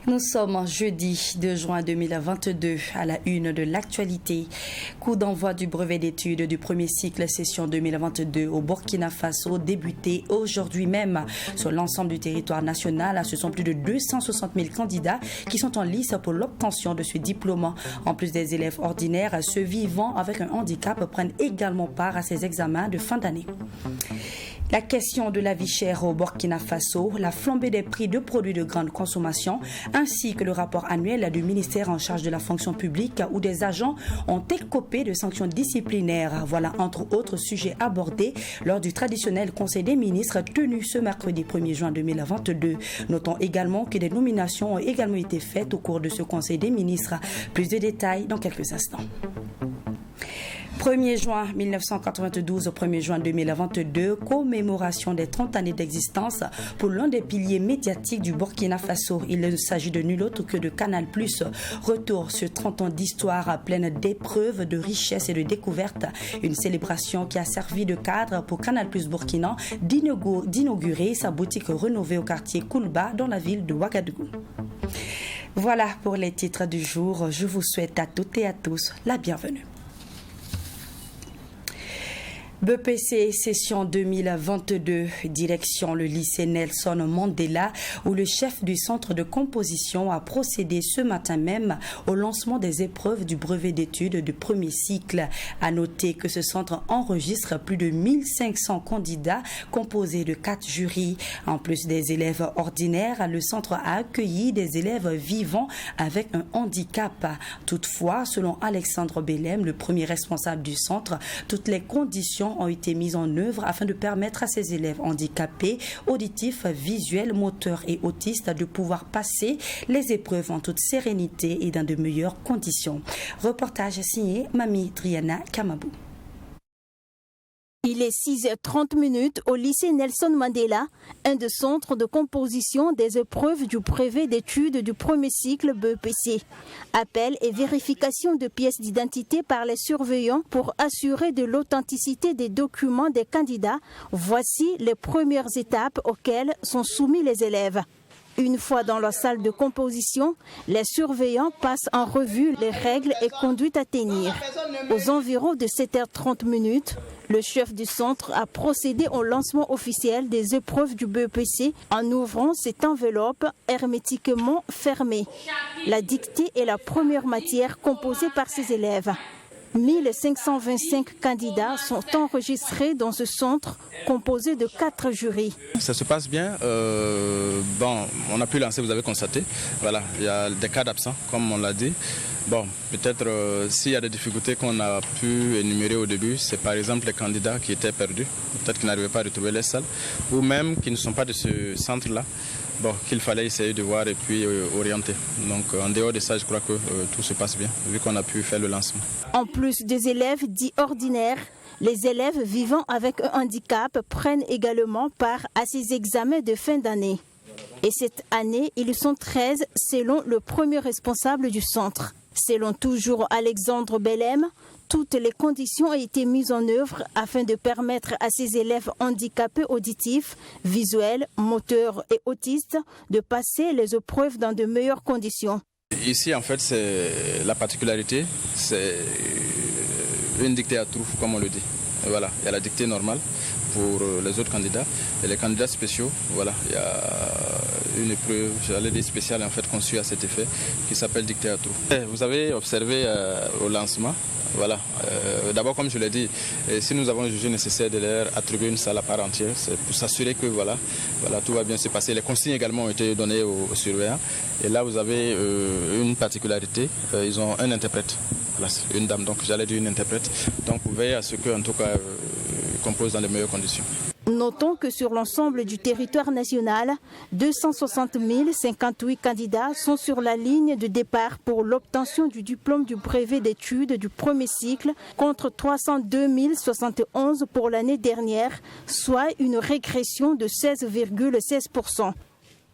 Nous sommes jeudi 2 juin 2022 à la une de l'actualité. Coup d'envoi du brevet d'études du premier cycle session 2022 au Burkina Faso débuté aujourd'hui même. Sur l'ensemble du territoire national, ce sont plus de 260 000 candidats qui sont en lice pour l'obtention de ce diplôme. En plus des élèves ordinaires, ceux vivant avec un handicap prennent également part à ces examens de fin d'année. La question de la vie chère au Burkina Faso, la flambée des prix de produits de grande consommation, ainsi que le rapport annuel du ministère en charge de la fonction publique où des agents ont écopé de sanctions disciplinaires. Voilà entre autres sujets abordés lors du traditionnel Conseil des ministres tenu ce mercredi 1er juin 2022. Notons également que des nominations ont également été faites au cours de ce Conseil des ministres. Plus de détails dans quelques instants. 1er juin 1992 au 1er juin 2022, commémoration des 30 années d'existence pour l'un des piliers médiatiques du Burkina Faso. Il s'agit de nul autre que de Canal+. Retour sur 30 ans d'histoire pleine d'épreuves, de richesses et de découvertes. Une célébration qui a servi de cadre pour Canal+ Burkina d'inaugurer sa boutique rénovée au quartier Koulba dans la ville de Ouagadougou. Voilà pour les titres du jour. Je vous souhaite à toutes et à tous la bienvenue. BEPC session 2022, direction le lycée Nelson Mandela, où le chef du centre de composition a procédé ce matin même au lancement des épreuves du brevet d'études du premier cycle. À noter que ce centre enregistre plus de 1500 candidats composés de 4 jurys. En plus des élèves ordinaires, le centre a accueilli des élèves vivant avec un handicap. Toutefois, selon Alexandre Bellem, le premier responsable du centre, toutes les conditions ont été mises en œuvre afin de permettre à ces élèves handicapés, auditifs, visuels, moteurs et autistes de pouvoir passer les épreuves en toute sérénité et dans de meilleures conditions. Reportage signé Mami Triana Kamabou. Il est 6h30 au lycée Nelson Mandela, un des centres de composition des épreuves du brevet d'études du premier cycle BEPC. Appel et vérification de pièces d'identité par les surveillants pour assurer de l'authenticité des documents des candidats. Voici les premières étapes auxquelles sont soumis les élèves. Une fois dans la salle de composition, les surveillants passent en revue les règles et conduites à tenir. Aux environs de 7h30, le chef du centre a procédé au lancement officiel des épreuves du BEPC en ouvrant cette enveloppe hermétiquement fermée. La dictée est la première matière composée par ses élèves. 1525 candidats sont enregistrés dans ce centre composé de 4 jurys. Ça se passe bien. On a pu lancer, vous avez constaté. Voilà, il y a des cas d'absents, comme on l'a dit. Bon, peut-être s'il y a des difficultés qu'on a pu énumérer au début, c'est par exemple les candidats qui étaient perdus, peut-être qu'ils n'arrivaient pas à retrouver les salles, ou même qui ne sont pas de ce centre-là. Bon, qu'il fallait essayer de voir et puis orienter. Donc en dehors de ça, je crois que tout se passe bien, vu qu'on a pu faire le lancement. En plus des élèves dits ordinaires, les élèves vivant avec un handicap prennent également part à ces examens de fin d'année. Et cette année, ils sont 13 selon le premier responsable du centre. Selon toujours Alexandre Bellem, toutes les conditions ont été mises en œuvre afin de permettre à ces élèves handicapés auditifs, visuels, moteurs et autistes de passer les épreuves dans de meilleures conditions. Ici, en fait, c'est la particularité, c'est une dictée à trous, comme on le dit. Et voilà, il y a la dictée normale pour les autres candidats et les candidats spéciaux. Voilà, il y a une épreuve, j'allais dire spéciale en fait conçue à cet effet qui s'appelle dictée à trous. Vous avez observé au lancement. Voilà. D'abord, comme je l'ai dit, si nous avons jugé nécessaire de leur attribuer une salle à part entière, c'est pour s'assurer que voilà, tout va bien se passer. Les consignes également ont été données aux surveillants. Et là, vous avez une particularité, ils ont un interprète, voilà, une dame, donc j'allais dire une interprète. Donc, vous veillez à ce qu'en tout cas, ils composent dans les meilleures conditions. Notons que sur l'ensemble du territoire national, 260 058 candidats sont sur la ligne de départ pour l'obtention du diplôme du brevet d'études du premier cycle contre 302 071 pour l'année dernière, soit une régression de 16,16%.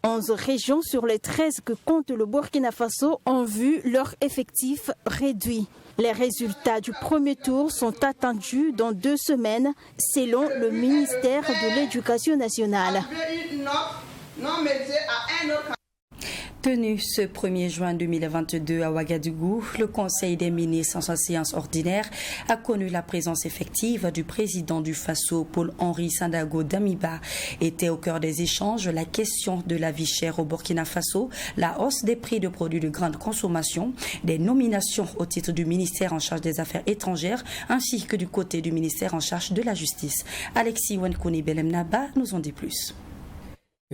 11 régions sur les 13 que compte le Burkina Faso ont vu leur effectif réduit. Les résultats du premier tour sont attendus dans 2 semaines, selon le ministère de l'Éducation nationale. Tenu ce 1er juin 2022 à Ouagadougou, le Conseil des ministres en sa séance ordinaire a connu la présence effective du président du Faso, Paul-Henri Sandaogo Damiba. Était au cœur des échanges la question de la vie chère au Burkina Faso, la hausse des prix de produits de grande consommation, des nominations au titre du ministère en charge des Affaires étrangères ainsi que du côté du ministère en charge de la Justice. Alexis Wenkouni Belemnaba nous en dit plus.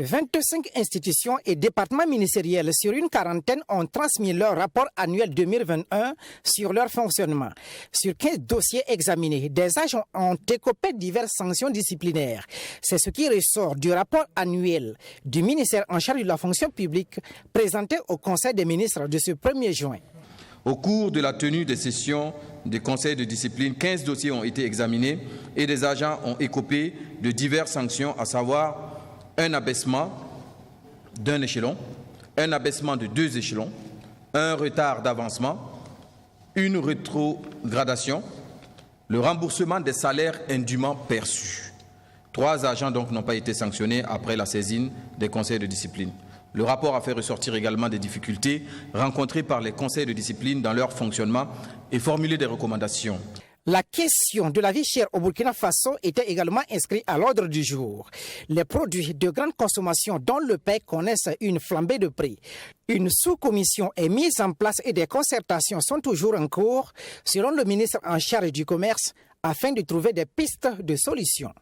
25 institutions et départements ministériels sur une quarantaine ont transmis leur rapport annuel 2021 sur leur fonctionnement. Sur 15 dossiers examinés, des agents ont écopé diverses sanctions disciplinaires. C'est ce qui ressort du rapport annuel du ministère en charge de la fonction publique présenté au Conseil des ministres de ce 1er juin. Au cours de la tenue des sessions du Conseil de discipline, 15 dossiers ont été examinés et des agents ont écopé de diverses sanctions, à savoir un abaissement d'un échelon, un abaissement de 2 échelons, un retard d'avancement, une rétrogradation, le remboursement des salaires indûment perçus. 3 agents donc n'ont pas été sanctionnés après la saisine des conseils de discipline. Le rapport a fait ressortir également des difficultés rencontrées par les conseils de discipline dans leur fonctionnement et formulé des recommandations. La question de la vie chère au Burkina Faso était également inscrite à l'ordre du jour. Les produits de grande consommation dans le pays connaissent une flambée de prix. Une sous-commission est mise en place et des concertations sont toujours en cours, selon le ministre en charge du commerce, afin de trouver des pistes de solutions.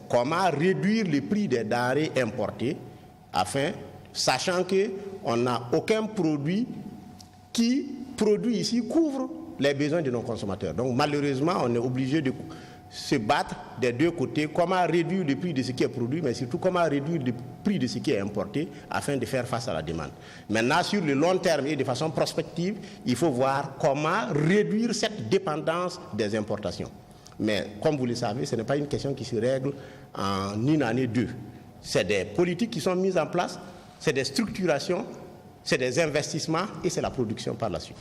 Comment réduire le prix des denrées importées, sachant qu'on n'a aucun produit qui produit ici couvre les besoins de nos consommateurs. Donc malheureusement, on est obligé de se battre des 2 côtés, comment réduire le prix de ce qui est produit, mais surtout comment réduire le prix de ce qui est importé afin de faire face à la demande. Maintenant, sur le long terme et de façon prospective, il faut voir comment réduire cette dépendance des importations. Mais comme vous le savez, ce n'est pas une question qui se règle en une année, 2. C'est des politiques qui sont mises en place, c'est des structurations, c'est des investissements et c'est la production par la suite.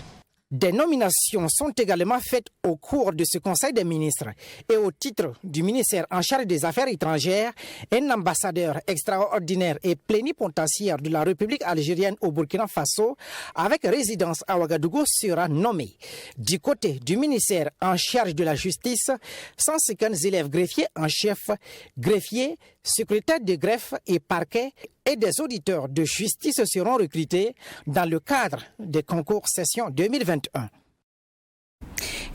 Des nominations sont également faites au cours de ce Conseil des ministres et au titre du ministère en charge des Affaires étrangères, un ambassadeur extraordinaire et plénipotentiaire de la République algérienne au Burkina Faso avec résidence à Ouagadougou sera nommé. Du côté du ministère en charge de la justice, 150 élèves greffiers en chef, greffiers, secrétaires de greffe et parquet et des auditeurs de justice seront recrutés dans le cadre des concours session 2021.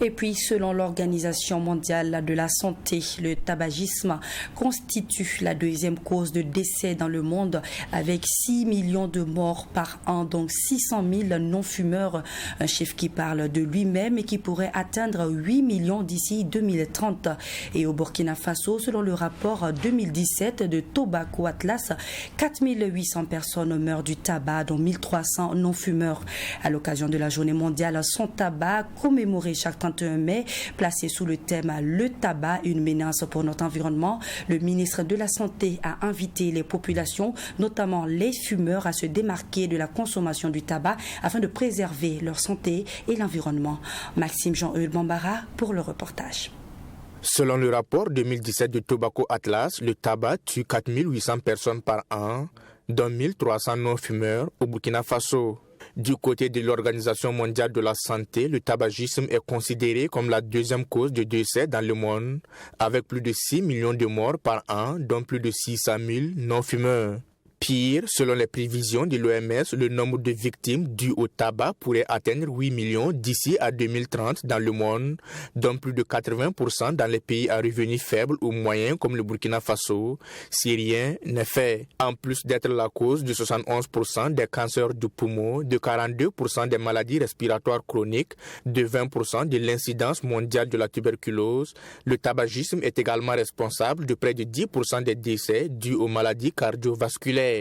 Et puis, selon l'Organisation mondiale de la santé, le tabagisme constitue la 2e cause de décès dans le monde avec 6 millions de morts par an, donc 600 000 non-fumeurs, un chiffre qui parle de lui-même et qui pourrait atteindre 8 millions d'ici 2030. Et au Burkina Faso, selon le rapport 2017 de Tobacco Atlas, 4 800 personnes meurent du tabac, dont 1 300 non-fumeurs. À l'occasion de la journée mondiale sans tabac, commémorée chaque 31 mai, placée sous le thème « Le tabac, une menace pour notre environnement », le ministre de la Santé a invité les populations, notamment les fumeurs, à se démarquer de la consommation du tabac afin de préserver leur santé et l'environnement. Maxime Jean-Eul Bambara pour le reportage. Selon le rapport 2017 de Tobacco Atlas, le tabac tue 4 800 personnes par an, dont 1 300 non-fumeurs au Burkina Faso. Du côté de l'Organisation mondiale de la santé, le tabagisme est considéré comme la 2e cause de décès dans le monde, avec plus de 6 millions de morts par an, dont plus de 600 000 non-fumeurs. Pire, selon les prévisions de l'OMS, le nombre de victimes dues au tabac pourrait atteindre 8 millions d'ici à 2030 dans le monde, dont plus de 80% dans les pays à revenus faibles ou moyens comme le Burkina Faso, si rien n'est fait. En plus d'être la cause de 71% des cancers du poumon, de 42% des maladies respiratoires chroniques, de 20% de l'incidence mondiale de la tuberculose, le tabagisme est également responsable de près de 10% des décès dus aux maladies cardiovasculaires.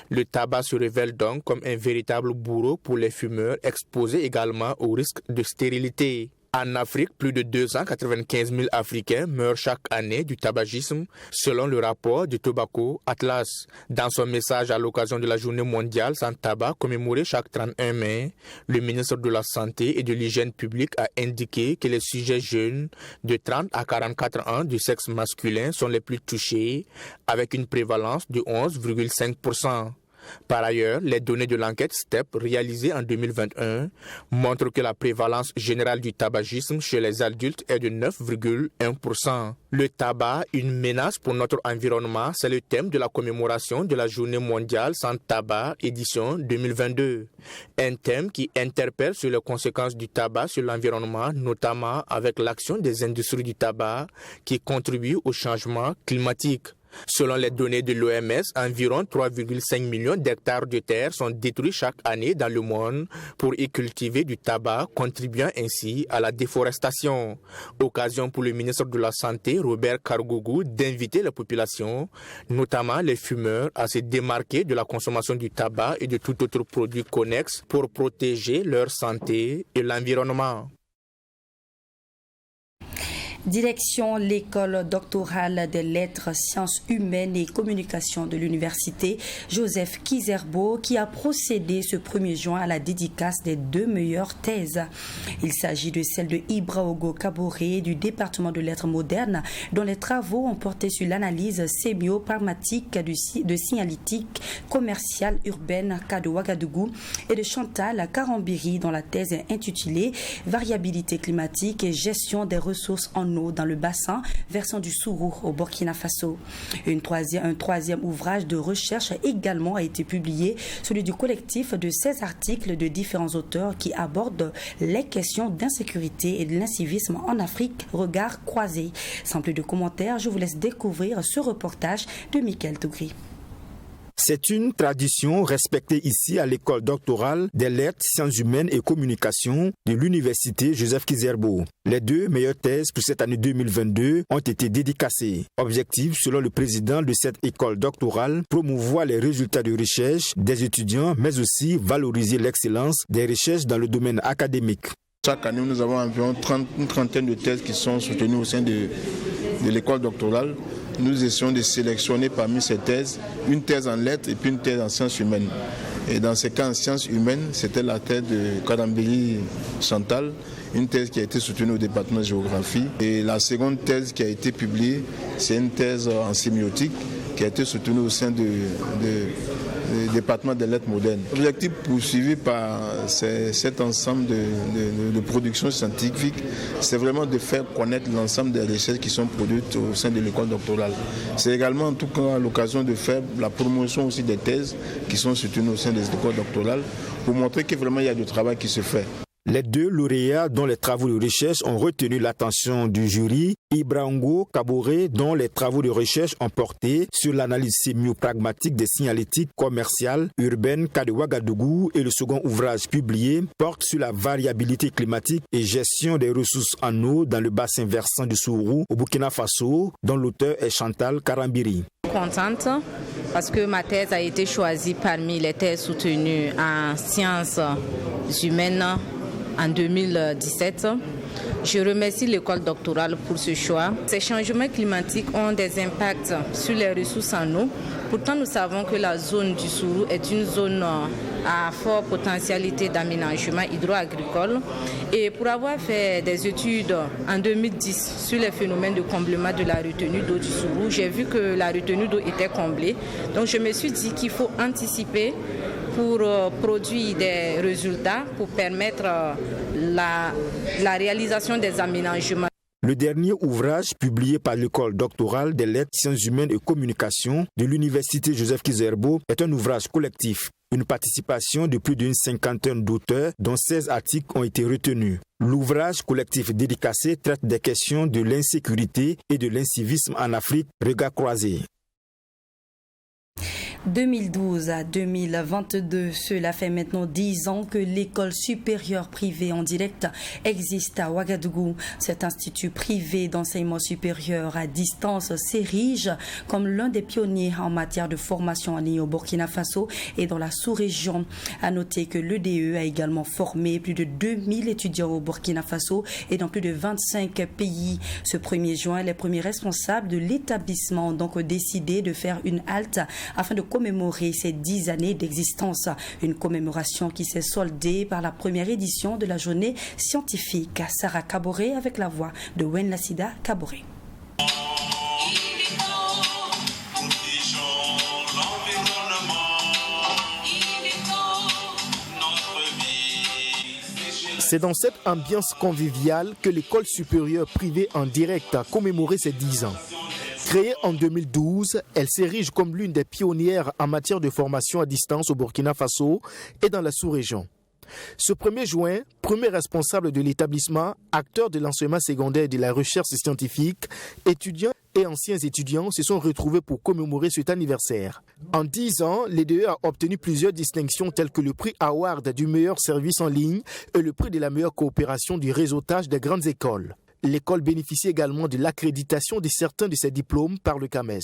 Le tabac se révèle donc comme un véritable bourreau pour les fumeurs exposés également au risque de stérilité. En Afrique, plus de 295 000 Africains meurent chaque année du tabagisme, selon le rapport du Tobacco Atlas. Dans son message à l'occasion de la Journée mondiale sans tabac commémorée chaque 31 mai, le ministre de la Santé et de l'Hygiène publique a indiqué que les sujets jeunes de 30 à 44 ans du sexe masculin sont les plus touchés, avec une prévalence de 11,5%. Par ailleurs, les données de l'enquête STEP réalisée en 2021 montrent que la prévalence générale du tabagisme chez les adultes est de 9,1%. Le tabac, une menace pour notre environnement, c'est le thème de la commémoration de la Journée mondiale sans tabac, édition 2022. Un thème qui interpelle sur les conséquences du tabac sur l'environnement, notamment avec l'action des industries du tabac qui contribuent au changement climatique. Selon les données de l'OMS, environ 3,5 millions d'hectares de terre sont détruits chaque année dans le monde pour y cultiver du tabac, contribuant ainsi à la déforestation. Occasion pour le ministre de la Santé, Robert Kargougou, d'inviter la population, notamment les fumeurs, à se démarquer de la consommation du tabac et de tout autre produit connexe pour protéger leur santé et l'environnement. Direction l'école doctorale des lettres, sciences humaines et communication de l'université Joseph Kizerbo qui a procédé ce 1er juin à la dédicace des 2 meilleures thèses. Il s'agit de celle de Ibraogo Kaboré du département de lettres modernes dont les travaux ont porté sur l'analyse sémio-pragmatique de signalétique commerciale urbaine cas de Ouagadougou et de Chantal Karambiri dont la thèse est intitulée Variabilité climatique et gestion des ressources en dans le bassin versant du Sourou au Burkina Faso. Un troisième ouvrage de recherche également a été publié, celui du collectif de 16 articles de différents auteurs qui abordent les questions d'insécurité et de l'incivisme en Afrique, regard croisé. Sans plus de commentaires, je vous laisse découvrir ce reportage de Michael Tougri. C'est une tradition respectée ici à l'école doctorale des lettres, sciences humaines et communication de l'université Joseph Kizerbo. Les 2 meilleures thèses pour cette année 2022 ont été dédicacées. Objectif, selon le président de cette école doctorale, promouvoir les résultats de recherche des étudiants, mais aussi valoriser l'excellence des recherches dans le domaine académique. Chaque année, nous avons environ une trentaine de thèses qui sont soutenues au sein de l'école doctorale. Nous essayons de sélectionner parmi ces thèses une thèse en lettres et puis une thèse en sciences humaines. Et dans ce cas, en sciences humaines, c'était la thèse de Karambiri Chantal, une thèse qui a été soutenue au département de géographie. Et la seconde thèse qui a été publiée, c'est une thèse en sémiotique qui a été soutenue au sein du département des lettres modernes. L'objectif poursuivi par cet ensemble de productions scientifiques, c'est vraiment de faire connaître l'ensemble des recherches qui sont produites au sein de l'école doctorale. C'est également en tout cas l'occasion de faire la promotion aussi des thèses qui sont soutenues au sein des écoles doctorales pour montrer que vraiment il y a du travail qui se fait. Les 2 lauréats dont les travaux de recherche ont retenu l'attention du jury, Ibraogo Kaboré dont les travaux de recherche ont porté sur l'analyse sémio-pragmatique des signalétiques commerciales urbaines cas de Ouagadougou et le second ouvrage publié porte sur la variabilité climatique et gestion des ressources en eau dans le bassin versant du Sourou au Burkina Faso dont l'auteur est Chantal Karambiri. Contente parce que ma thèse a été choisie parmi les thèses soutenues en sciences humaines en 2017. Je remercie l'école doctorale pour ce choix. Ces changements climatiques ont des impacts sur les ressources en eau. Pourtant, nous savons que la zone du Sourou est une zone à forte potentialité d'aménagement hydro-agricole. Et pour avoir fait des études en 2010 sur les phénomènes de comblement de la retenue d'eau du Sourou, j'ai vu que la retenue d'eau était comblée. Donc je me suis dit qu'il faut anticiper pour produire des résultats, pour permettre la réalisation des aménagements. Le dernier ouvrage publié par l'école doctorale des lettres, sciences humaines et communication de l'université Joseph Kizerbo est un ouvrage collectif. Une participation de plus d'une cinquantaine d'auteurs, dont 16 articles ont été retenus. L'ouvrage collectif dédicacé traite des questions de l'insécurité et de l'incivisme en Afrique, regard croisé. 2012 à 2022, cela fait maintenant 10 ans que l'école supérieure privée en direct existe à Ouagadougou. Cet institut privé d'enseignement supérieur à distance s'érige comme l'un des pionniers en matière de formation en ligne au Burkina Faso et dans la sous-région. À noter que l'EDE a également formé plus de 2000 étudiants au Burkina Faso et dans plus de 25 pays. Ce 1er juin, les premiers responsables de l'établissement ont donc décidé de faire une halte afin de commémorer ces 10 années d'existence. Une commémoration qui s'est soldée par la première édition de la journée scientifique à Sarah Kaboré avec la voix de Wenlasida Kaboré. C'est dans cette ambiance conviviale que l'école supérieure privée en direct a commémoré ses 10 ans. Créée en 2012, elle s'érige comme l'une des pionnières en matière de formation à distance au Burkina Faso et dans la sous-région. Ce 1er juin, premier responsable de l'établissement, acteur de l'enseignement secondaire et de la recherche scientifique, étudiants et anciens étudiants se sont retrouvés pour commémorer cet anniversaire. En 10 ans, l'EDE a obtenu plusieurs distinctions telles que le prix Award du meilleur service en ligne et le prix de la meilleure coopération du réseautage des grandes écoles. L'école bénéficie également de l'accréditation de certains de ses diplômes par le CAMES.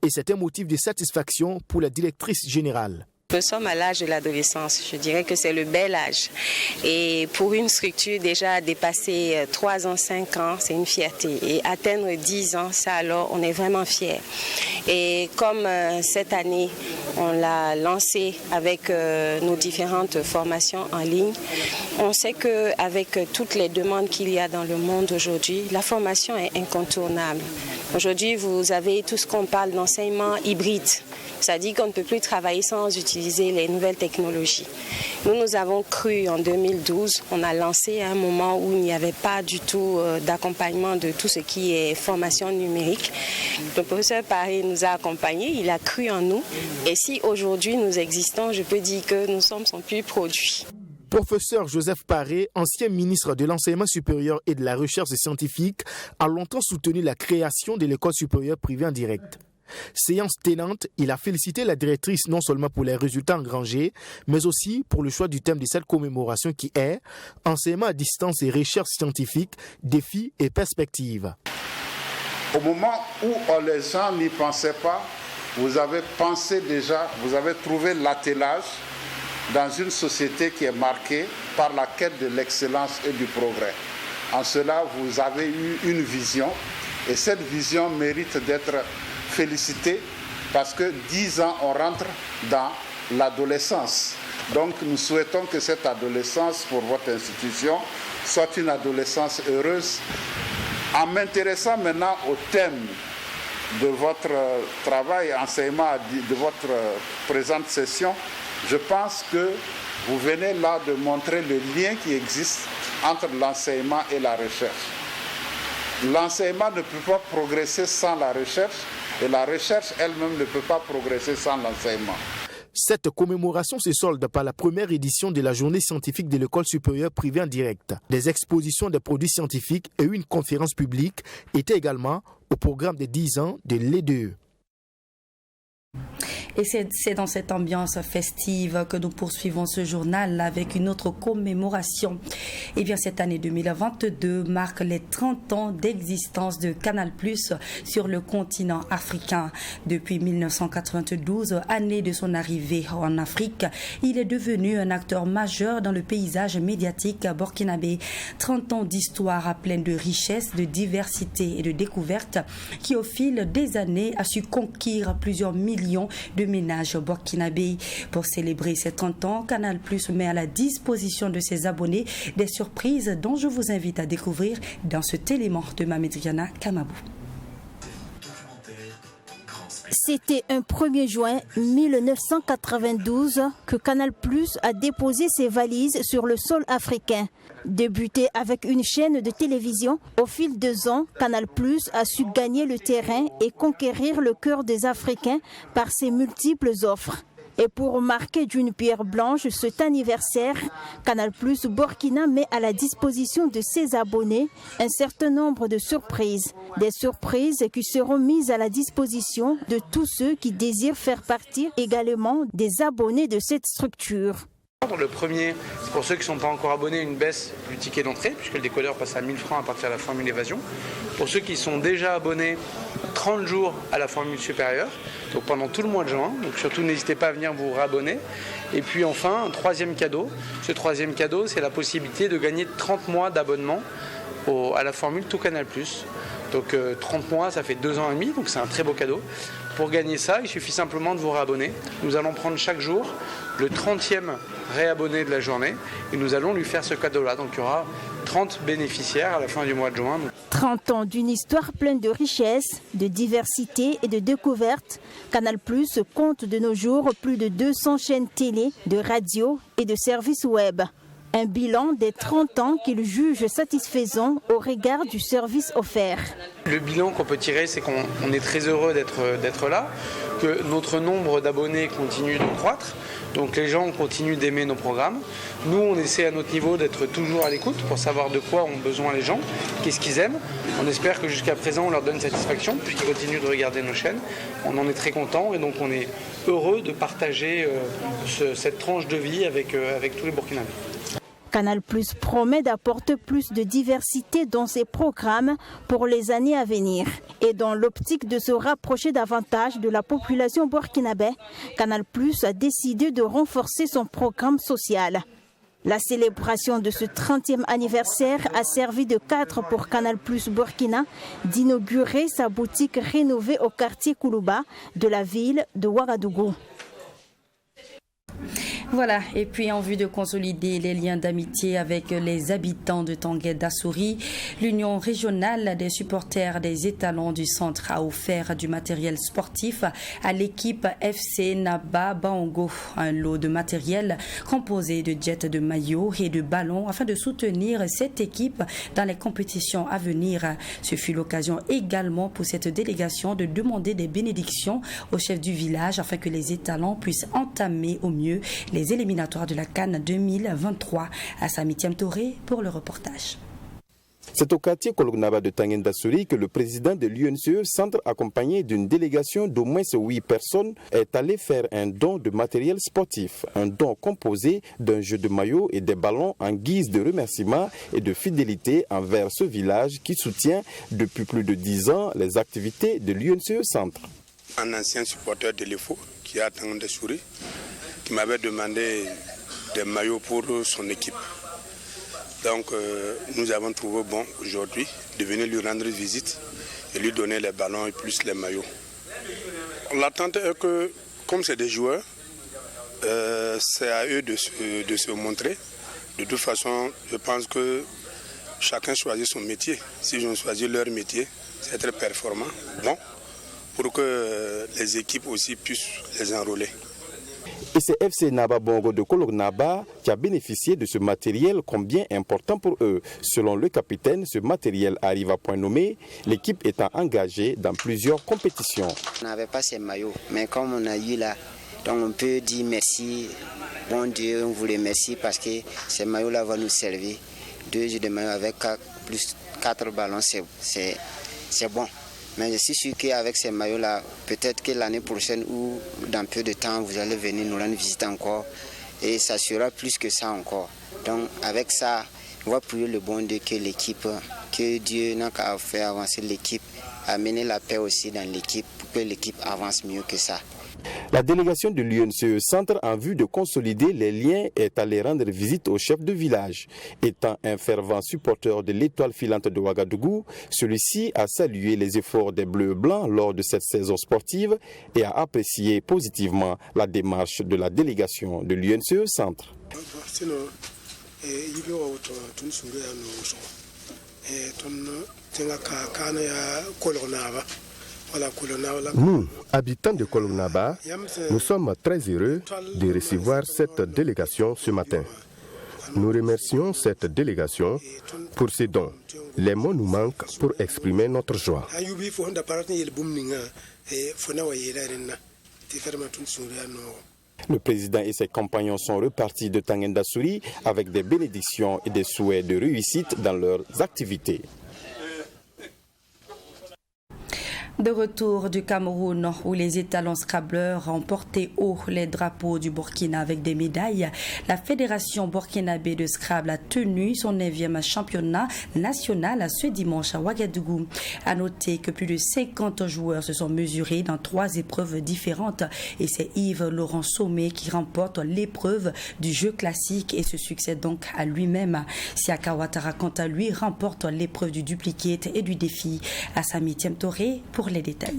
Et c'est un motif de satisfaction pour la directrice générale. Nous sommes à l'âge de l'adolescence, je dirais que c'est le bel âge. Et pour une structure déjà dépassée 3 ans, 5 ans, c'est une fierté. Et atteindre 10 ans, ça alors, on est vraiment fiers. Et comme cette année, on l'a lancé avec nos différentes formations en ligne, on sait qu'avec toutes les demandes qu'il y a dans le monde aujourd'hui, la formation est incontournable. Aujourd'hui, vous avez tout ce qu'on parle d'enseignement hybride. Ça dit qu'on ne peut plus travailler sans utiliser les nouvelles technologies. Nous avons cru en 2012, on a lancé à un moment où il n'y avait pas du tout d'accompagnement de tout ce qui est formation numérique. Le professeur Paré nous a accompagnés, il a cru en nous. Et si aujourd'hui nous existons, je peux dire que nous sommes son plus produit. Professeur Joseph Paré, ancien ministre de l'enseignement supérieur et de la recherche scientifique, a longtemps soutenu la création de l'école supérieure privée en direct. Séance tenante, il a félicité la directrice non seulement pour les résultats engrangés, mais aussi pour le choix du thème de cette commémoration qui est « Enseignement à distance et recherche scientifique, défis et perspectives ». Au moment où les gens n'y pensaient pas, vous avez pensé déjà, vous avez trouvé l'attelage dans une société qui est marquée par la quête de l'excellence et du progrès. En cela, vous avez eu une vision et cette vision mérite d'être félicité parce que 10 ans, on rentre dans l'adolescence. Donc nous souhaitons que cette adolescence pour votre institution soit une adolescence heureuse. En m'intéressant maintenant au thème de votre travail, enseignement, de votre présente session, je pense que vous venez là de montrer le lien qui existe entre l'enseignement et la recherche. L'enseignement ne peut pas progresser sans la recherche et la recherche elle-même ne peut pas progresser sans l'enseignement. Cette commémoration se solde par la première édition de la journée scientifique de l'école supérieure privée en direct. Des expositions de produits scientifiques et une conférence publique étaient également au programme des 10 ans de l'EDE. Et c'est dans cette ambiance festive que nous poursuivons ce journal avec une autre commémoration. Et bien, cette année 2022 marque les 30 ans d'existence de Canal+ sur le continent africain. Depuis 1992, année de son arrivée en Afrique, il est devenu un acteur majeur dans le paysage médiatique burkinabé. 30 ans d'histoire pleine de richesse, de diversité et de découvertes qui, au fil des années, a su conquérir plusieurs millions de ménages burkinabés. Pour célébrer ces 30 ans, Canal+ met à la disposition de ses abonnés des surprises dont je vous invite à découvrir dans ce télément de Mamedriana Kamabou. C'était un 1er juin 1992 que Canal+ a déposé ses valises sur le sol africain. Débuté avec une chaîne de télévision, au fil des ans, Canal+ a su gagner le terrain et conquérir le cœur des Africains par ses multiples offres. Et pour marquer d'une pierre blanche cet anniversaire, Canal+ Burkina met à la disposition de ses abonnés un certain nombre de surprises. Des surprises qui seront mises à la disposition de tous ceux qui désirent faire partie également des abonnés de cette structure. Le premier, c'est pour ceux qui ne sont pas encore abonnés, une baisse du ticket d'entrée, puisque le décodeur passe à 1000 francs à partir de la formule évasion. Pour ceux qui sont déjà abonnés, 30 jours à la formule supérieure, donc pendant tout le mois de juin. Donc surtout, n'hésitez pas à venir vous réabonner. Et puis enfin, un troisième cadeau. Ce troisième cadeau, c'est la possibilité de gagner 30 mois d'abonnement à la formule Tout Canal+. Donc 30 mois, ça fait 2 ans et demi, donc c'est un très beau cadeau. Pour gagner ça, il suffit simplement de vous réabonner. Nous allons prendre chaque jour le 30e réabonné de la journée et nous allons lui faire ce cadeau-là. Donc il y aura 30 bénéficiaires à la fin du mois de juin. 30 ans d'une histoire pleine de richesse, de diversité et de découvertes, Canal+ compte de nos jours plus de 200 chaînes télé, de radio et de services web. Un bilan des 30 ans qu'il juge satisfaisant au regard du service offert. Le bilan qu'on peut tirer, c'est qu'on est très heureux d'être là, que notre nombre d'abonnés continue de croître, donc les gens continuent d'aimer nos programmes. Nous, on essaie à notre niveau d'être toujours à l'écoute pour savoir de quoi ont besoin les gens, qu'est-ce qu'ils aiment. On espère que jusqu'à présent, on leur donne satisfaction puisqu'ils continuent de regarder nos chaînes. On en est très contents et donc on est heureux de partager cette tranche de vie avec tous les Burkinabés. Canal+ promet d'apporter plus de diversité dans ses programmes pour les années à venir. Et dans l'optique de se rapprocher davantage de la population burkinabé, Canal+ a décidé de renforcer son programme social. La célébration de ce 30e anniversaire a servi de cadre pour Canal+ Burkina d'inaugurer sa boutique rénovée au quartier Koulouba de la ville de Ouagadougou. Voilà, et puis en vue de consolider les liens d'amitié avec les habitants de Tanguy-Dassouri, l'Union régionale des supporters des étalons du centre a offert du matériel sportif à l'équipe FC Naba Baongo. Un lot de matériel composé de jets de maillots et de ballons afin de soutenir cette équipe dans les compétitions à venir. Ce fut l'occasion également pour cette délégation de demander des bénédictions au chef du village afin que les étalons puissent entamer au mieux les éliminatoires de la CAN 2023. À Sami Touré pour le reportage. C'est au quartier Kolognaba de Tanguy-Dassouri que le président de l'UNCE Centre, accompagné d'une délégation d'au moins 8 personnes, est allé faire un don de matériel sportif. Un don composé d'un jeu de maillot et des ballons en guise de remerciement et de fidélité envers ce village qui soutient depuis plus de 10 ans les activités de l'UNCE Centre. Un ancien supporter de l'EFO qui est à Tanguy-Dassouri qui m'avait demandé des maillots pour son équipe. Donc nous avons trouvé bon aujourd'hui de venir lui rendre visite et lui donner les ballons et plus les maillots. L'attente est que, comme c'est des joueurs, c'est à eux de se montrer. De toute façon, je pense que chacun choisit son métier. S'ils ont choisi leur métier, c'est être performant, bon, pour que les équipes aussi puissent les enrôler. Et c'est FC Naba Bongo de Kolognaba qui a bénéficié de ce matériel combien important pour eux. Selon le capitaine, ce matériel arrive à point nommé, l'équipe étant engagée dans plusieurs compétitions. On n'avait pas ces maillots, mais comme on a eu là, donc on peut dire merci, bon Dieu, on vous remercie parce que ces maillots-là vont nous servir. 2 jeux de maillots avec 4 ballons, c'est bon. Mais je suis sûr qu'avec ces maillots-là, peut-être que l'année prochaine ou dans peu de temps, vous allez venir nous rendre visite encore. Et ça sera plus que ça encore. Donc avec ça, on va prier le bon Dieu que l'équipe, que Dieu n'a qu'à faire avancer l'équipe, amener la paix aussi dans l'équipe pour que l'équipe avance mieux que ça. La délégation de l'UNCE Centre, en vue de consolider les liens, est allée rendre visite au chef de village. Étant un fervent supporter de l'étoile filante de Ouagadougou, celui-ci a salué les efforts des Bleus Blancs lors de cette saison sportive et a apprécié positivement la démarche de la délégation de l'UNCE Centre. Nous, habitants de Kolonaba, nous sommes très heureux de recevoir cette délégation ce matin. Nous remercions cette délégation pour ses dons. Les mots nous manquent pour exprimer notre joie. Le président et ses compagnons sont repartis de Tangendasouri avec des bénédictions et des souhaits de réussite dans leurs activités. De retour du Cameroun, où les étalons scrabbleurs ont porté haut les drapeaux du Burkina avec des médailles, la Fédération burkinabé de Scrabble a tenu son 9e championnat national ce dimanche à Ouagadougou. À noter que plus de 50 joueurs se sont mesurés dans 3 épreuves différentes et c'est Yves Laurent Sommet qui remporte l'épreuve du jeu classique et se succède donc à lui-même. Siaka Ouattara, quant à lui, remporte l'épreuve du duplicate et du défi. Assami Tiemtoré pour les détails.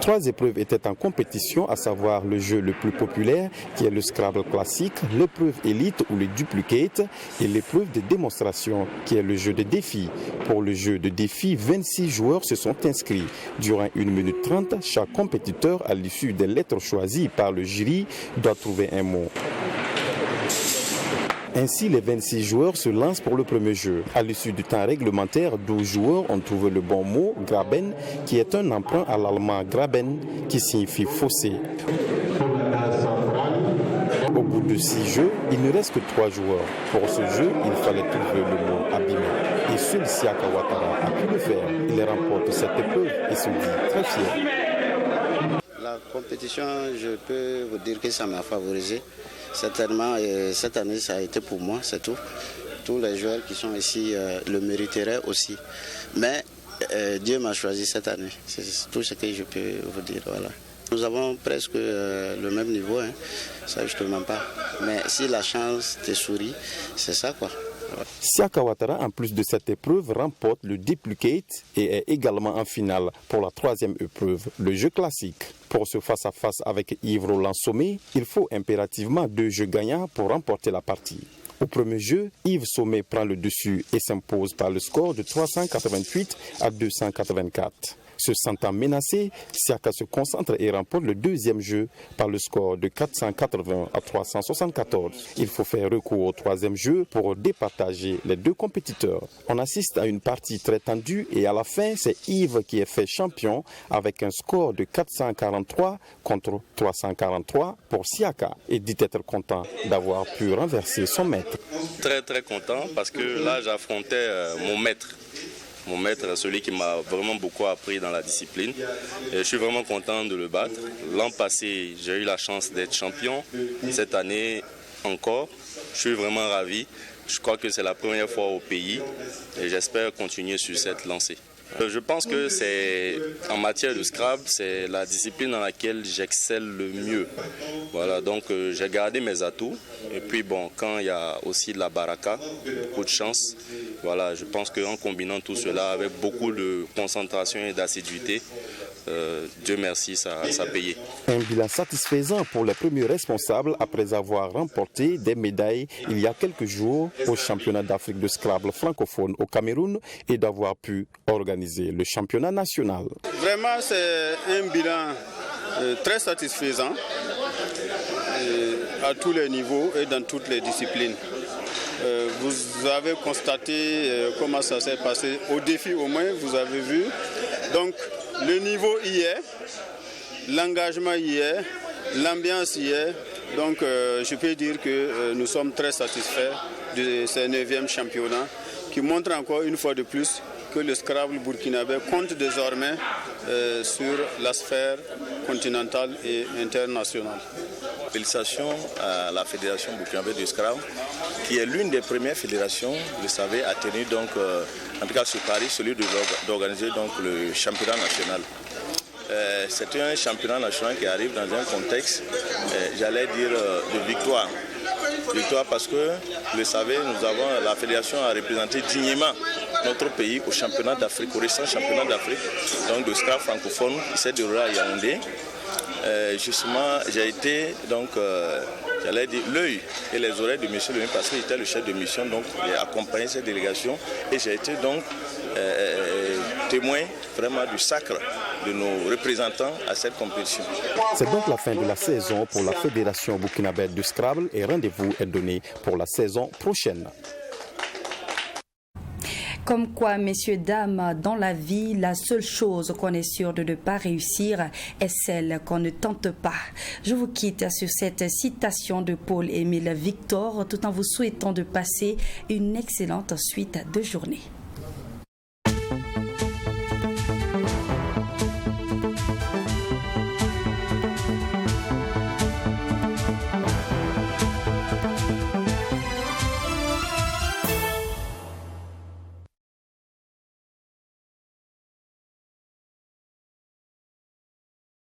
3 épreuves étaient en compétition, à savoir le jeu le plus populaire qui est le Scrabble classique, l'épreuve élite ou le duplicate et l'épreuve de démonstration qui est le jeu de défi. Pour le jeu de défi, 26 joueurs se sont inscrits. Durant 1 minute 30, chaque compétiteur, à l'issue des lettres choisies par le jury, doit trouver un mot. Ainsi, les 26 joueurs se lancent pour le premier jeu. À l'issue du temps réglementaire, 12 joueurs ont trouvé le bon mot, graben, qui est un emprunt à l'allemand graben, qui signifie fossé. Au bout de 6 jeux, il ne reste que 3 joueurs. Pour ce jeu, il fallait trouver le mot abîmé. Et seul Siaka Ouattara a pu le faire. Il remporte cette épreuve et se dit très fier. La compétition, je peux vous dire que ça m'a favorisé. Certainement, cette année, ça a été pour moi, c'est tout. Tous les joueurs qui sont ici le mériteraient aussi. Mais Dieu m'a choisi cette année. C'est tout ce que je peux vous dire. Voilà. Nous avons presque le même niveau, hein. Ça je ne te mens pas. Mais si la chance te sourit, c'est ça quoi. Siaka Ouattara, en plus de cette épreuve, remporte le duplicate et est également en finale pour la 3e épreuve, le jeu classique. Pour ce face-à-face avec Yves Laurent Sommet, il faut impérativement 2 jeux gagnants pour remporter la partie. Au premier jeu, Yves Sommet prend le dessus et s'impose par le score de 388 à 284. Se sentant menacé, Siaka se concentre et remporte le 2e jeu par le score de 480 à 374. Il faut faire recours au 3e jeu pour départager les 2 compétiteurs. On assiste à une partie très tendue et à la fin, c'est Yves qui est fait champion avec un score de 443 contre 343 pour Siaka et dit être content d'avoir pu renverser son maître. Très content parce que là j'affrontais mon maître, celui qui m'a vraiment beaucoup appris dans la discipline. Et je suis vraiment content de le battre. L'an passé, j'ai eu la chance d'être champion. Cette année encore, je suis vraiment ravi. Je crois que c'est la première fois au pays et j'espère continuer sur cette lancée. Je pense que c'est en matière de Scrabble, c'est la discipline dans laquelle j'excelle le mieux. Voilà, donc j'ai gardé mes atouts. Et puis bon, quand il y a aussi de la baraka, beaucoup de chance, voilà, je pense qu'en combinant tout cela avec beaucoup de concentration et d'assiduité, Dieu merci, ça a payé. Un bilan satisfaisant pour les premiers responsables après avoir remporté des médailles il y a quelques jours au championnat d'Afrique de Scrabble francophone au Cameroun et d'avoir pu organiser le championnat national. Vraiment, c'est un bilan très satisfaisant à tous les niveaux et dans toutes les disciplines. Vous avez constaté comment ça s'est passé au défi au moins, vous avez vu. Donc le niveau y est, l'engagement y est, l'ambiance y est. Donc je peux dire que nous sommes très satisfaits de ce 9e championnat qui montre encore une fois de plus que le Scrabble burkinabé compte désormais sur la sphère continentale et internationale. Félicitations à la Fédération burkinabé du Scrabble, qui est l'une des premières fédérations, vous le savez, a tenu donc, en tout cas sur Paris, celui d'organiser donc le championnat national. C'est un championnat national qui arrive dans un contexte, j'allais dire, de victoire. Victoire parce que, vous le savez, la fédération a représenté dignement notre pays au championnat d'Afrique, au récent championnat d'Afrique, donc de Scrabble francophone qui s'est déroulé à Yaoundé. Justement, j'ai été donc, j'allais dire, l'œil et les oreilles de M. le ministre parce qu'il était le chef de mission, donc j'ai accompagné cette délégation et j'ai été donc témoin vraiment du sacre de nos représentants à cette compétition. C'est donc la fin de la saison pour la Fédération burkinabé de Scrabble et rendez-vous est donné pour la saison prochaine. Comme quoi, messieurs, dames, dans la vie, la seule chose qu'on est sûr de ne pas réussir est celle qu'on ne tente pas. Je vous quitte sur cette citation de Paul-Émile Victor, tout en vous souhaitant de passer une excellente suite de journée.